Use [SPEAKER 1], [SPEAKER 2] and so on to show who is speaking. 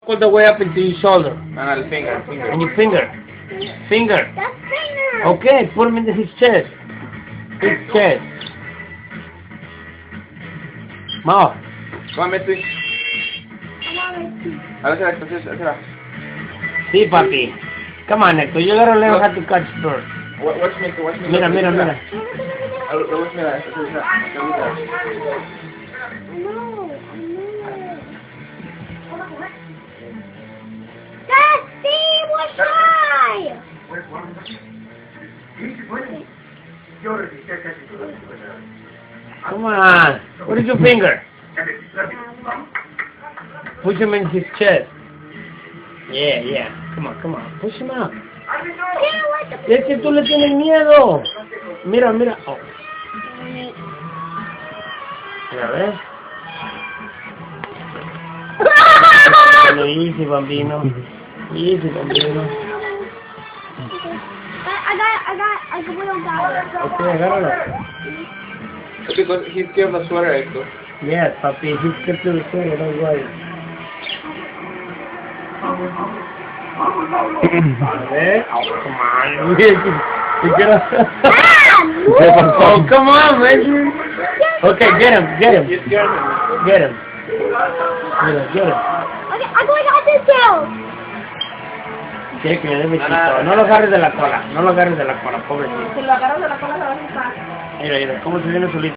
[SPEAKER 1] all the way up into your shoulder.
[SPEAKER 2] No, the finger.
[SPEAKER 1] And your finger. Finger.
[SPEAKER 3] That's finger.
[SPEAKER 1] Okay, put him into his chest. His chest. Mouth.
[SPEAKER 2] Come on, Messi. A ver, espera.
[SPEAKER 1] Sí, papi. Come on, Hector. You gotta learn how to catch birds.
[SPEAKER 2] Watch me.
[SPEAKER 1] Mira.
[SPEAKER 2] Mira.
[SPEAKER 3] No. That's Steve was shy.
[SPEAKER 1] Come on. What is your finger? Push him in his chest. Yeah. Come on. Push him up. Es que tú le tienes miedo. Mira. Oh. Mira, ¿ves? Bueno, easy, bambino. Easy, bambino.
[SPEAKER 3] I will got
[SPEAKER 1] Ok, agárralo.
[SPEAKER 2] Because he's scared of the sweater, Hector.
[SPEAKER 1] Yes, papi. He's kept to the sweater, don't worry. A ver. Oh, come on. Oh, come on, man. Okay, get him.
[SPEAKER 2] He's scared of him.
[SPEAKER 1] Get him. Get him.
[SPEAKER 3] Okay, I'm going to this tail.
[SPEAKER 1] Cheque, bebecito. No lo agarres de la cola. No lo agarres de la cola, pobrecito.
[SPEAKER 3] Si lo agarras de la cola, lo vas a estar.
[SPEAKER 1] Mira, cómo se viene solito.